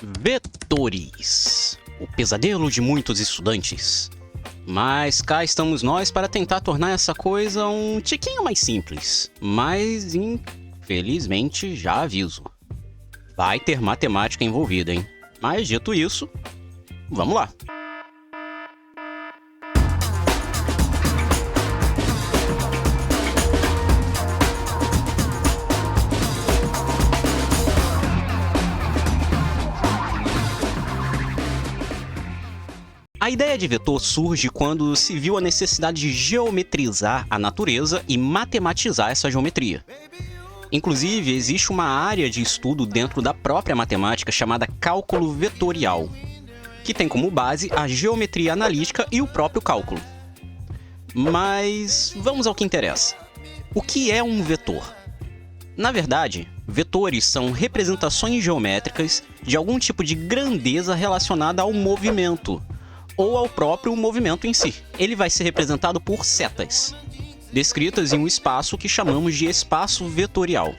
Vetores, o pesadelo de muitos estudantes. Mas cá estamos nós para tentar tornar essa coisa um tiquinho mais simples. Mas, infelizmente, já aviso, vai ter matemática envolvida, hein? Mas dito isso, vamos lá. A ideia de vetor surge quando se viu a necessidade de geometrizar a natureza e matematizar essa geometria. Inclusive, existe uma área de estudo dentro da própria matemática chamada cálculo vetorial, que tem como base a geometria analítica e o próprio cálculo. Mas vamos ao que interessa. O que é um vetor? Na verdade, vetores são representações geométricas de algum tipo de grandeza relacionada ao movimento, ou ao próprio movimento em si. Ele vai ser representado por setas, descritas em um espaço que chamamos de espaço vetorial.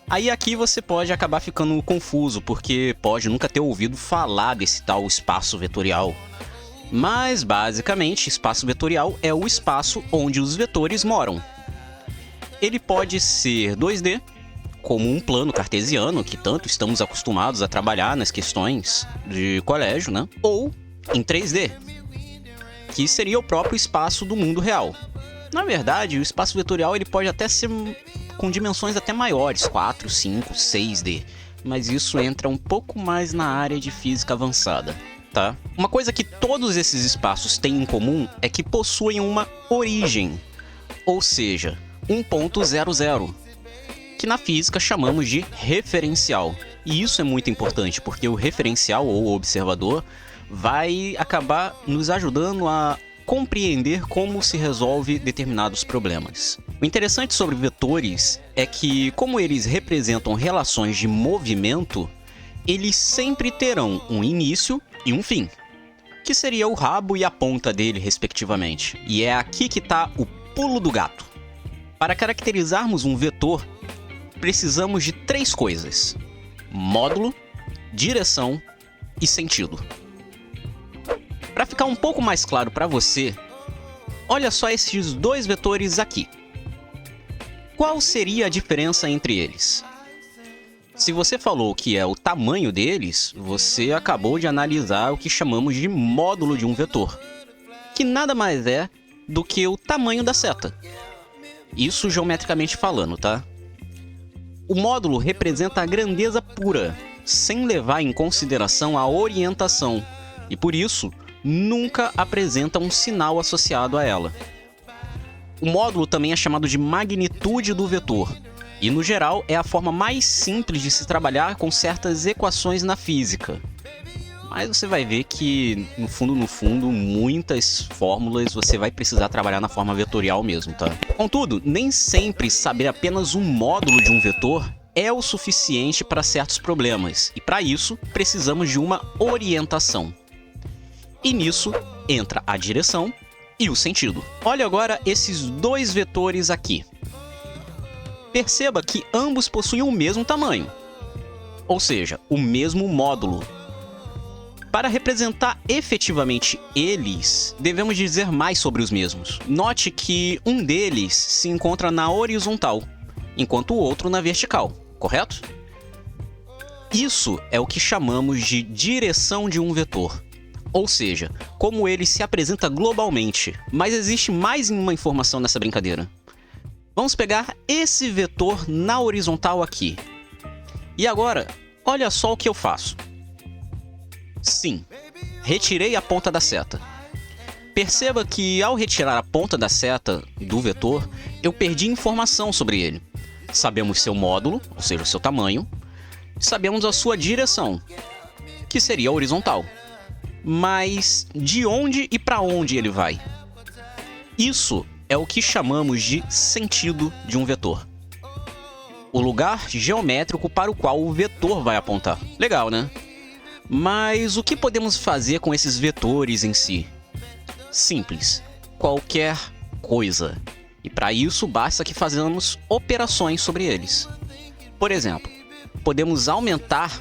Aí aqui você pode acabar ficando confuso, porque pode nunca ter ouvido falar desse tal espaço vetorial. Mas, basicamente, espaço vetorial é o espaço onde os vetores moram. Ele pode ser 2D, como um plano cartesiano, que tanto estamos acostumados a trabalhar nas questões de colégio, né? Ou em 3D, que seria o próprio espaço do mundo real. Na verdade, o espaço vetorial ele pode até ser com dimensões até maiores, 4, 5, 6D, mas isso entra um pouco mais na área de física avançada, tá? Uma coisa que todos esses espaços têm em comum é que possuem uma origem, ou seja, um ponto 00, que na física chamamos de referencial. E isso é muito importante, porque o referencial ou observador vai acabar nos ajudando a compreender como se resolve determinados problemas. O interessante sobre vetores é que, como eles representam relações de movimento, eles sempre terão um início e um fim, que seria o rabo e a ponta dele, respectivamente. E é aqui que está o pulo do gato. Para caracterizarmos um vetor, precisamos de 3 coisas: módulo, direção e sentido. Para ficar um pouco mais claro para você, olha só esses 2 vetores aqui. Qual seria a diferença entre eles? Se você falou que é o tamanho deles, você acabou de analisar o que chamamos de módulo de um vetor, que nada mais é do que o tamanho da seta. Isso geometricamente falando, tá? O módulo representa a grandeza pura, sem levar em consideração a orientação, e por isso nunca apresenta um sinal associado a ela. O módulo também é chamado de magnitude do vetor, e no geral é a forma mais simples de se trabalhar com certas equações na física. Mas você vai ver que, no fundo, muitas fórmulas você vai precisar trabalhar na forma vetorial mesmo, tá? Contudo, nem sempre saber apenas um módulo de um vetor é o suficiente para certos problemas, e para isso precisamos de uma orientação. E nisso entra a direção e o sentido. Olha agora esses 2 vetores aqui. Perceba que ambos possuem o mesmo tamanho, ou seja, o mesmo módulo. Para representar efetivamente eles, devemos dizer mais sobre os mesmos. Note que um deles se encontra na horizontal, enquanto o outro na vertical, correto? Isso é o que chamamos de direção de um vetor. Ou seja, como ele se apresenta globalmente. Mas existe mais uma informação nessa brincadeira. Vamos pegar esse vetor na horizontal aqui. E agora, olha só o que eu faço. Sim, retirei a ponta da seta. Perceba que ao retirar a ponta da seta do vetor, eu perdi informação sobre ele. Sabemos seu módulo, ou seja, o seu tamanho. Sabemos a sua direção, que seria a horizontal. Mas de onde e para onde ele vai? Isso é o que chamamos de sentido de um vetor. O lugar geométrico para o qual o vetor vai apontar. Legal, né? Mas o que podemos fazer com esses vetores em si? Simples. Qualquer coisa. E para isso basta que façamos operações sobre eles. Por exemplo, podemos aumentar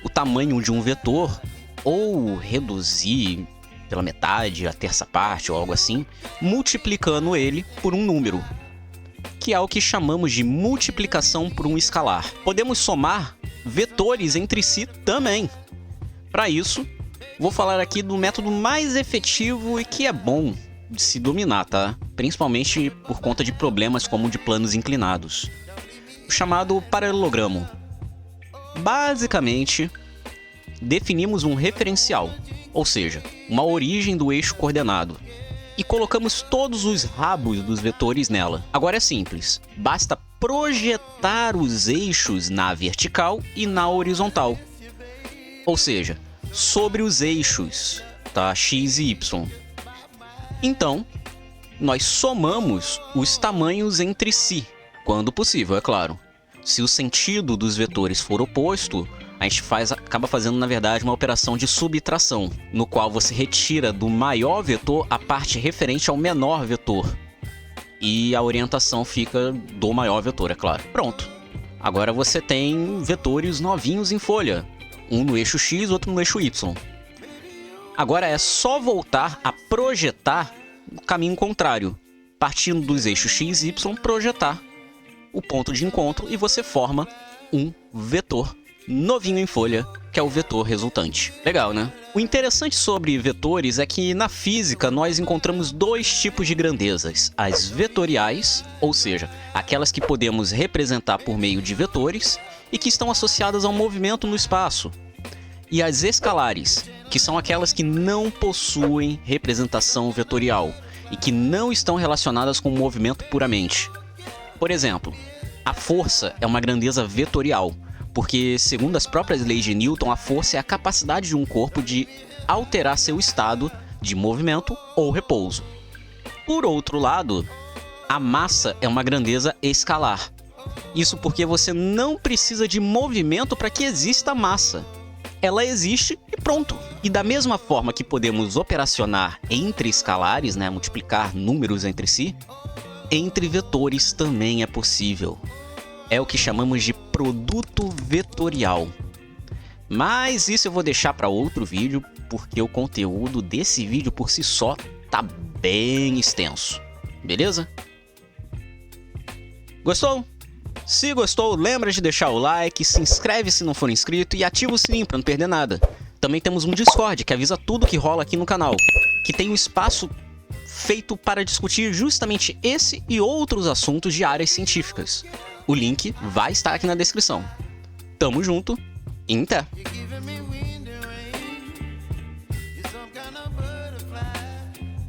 o tamanho de um vetor ou reduzir pela metade, a terça parte ou algo assim, multiplicando ele por um número, que é o que chamamos de multiplicação por um escalar. Podemos somar vetores entre si também. Para isso, vou falar aqui do método mais efetivo e que é bom de se dominar, tá? Principalmente por conta de problemas como de planos inclinados. O chamado paralelogramo. Basicamente, definimos um referencial, ou seja, uma origem do eixo coordenado, e colocamos todos os rabos dos vetores nela. Agora é simples, basta projetar os eixos na vertical e na horizontal, ou seja, sobre os eixos, tá? X e Y. Então, nós somamos os tamanhos entre si, quando possível, é claro. Se o sentido dos vetores for oposto, a gente acaba fazendo, na verdade, uma operação de subtração, no qual você retira do maior vetor a parte referente ao menor vetor. E a orientação fica do maior vetor, é claro. Pronto. Agora você tem vetores novinhos em folha. Um no eixo X, outro no eixo Y. Agora é só voltar a projetar o caminho contrário. Partindo dos eixos X e Y, projetar o ponto de encontro e você forma um vetor novinho em folha, que é o vetor resultante. Legal, né? O interessante sobre vetores é que na física nós encontramos dois tipos de grandezas: as vetoriais, ou seja, aquelas que podemos representar por meio de vetores e que estão associadas ao movimento no espaço, e as escalares, que são aquelas que não possuem representação vetorial e que não estão relacionadas com o movimento puramente. Por exemplo, a força é uma grandeza vetorial, porque, segundo as próprias leis de Newton, a força é a capacidade de um corpo de alterar seu estado de movimento ou repouso. Por outro lado, a massa é uma grandeza escalar. Isso porque você não precisa de movimento para que exista massa. Ela existe e pronto. E da mesma forma que podemos operacionar entre escalares, né, multiplicar números entre si, entre vetores também é possível. É o que chamamos de produto vetorial. Mas isso eu vou deixar para outro vídeo, porque o conteúdo desse vídeo por si só tá bem extenso. Beleza? Gostou? Se gostou, lembra de deixar o like, se inscreve se não for inscrito e ativa o sininho para não perder nada. Também temos um Discord que avisa tudo que rola aqui no canal, que tem um espaço feito para discutir justamente esse e outros assuntos de áreas científicas. O link vai estar aqui na descrição. Tamo junto e até!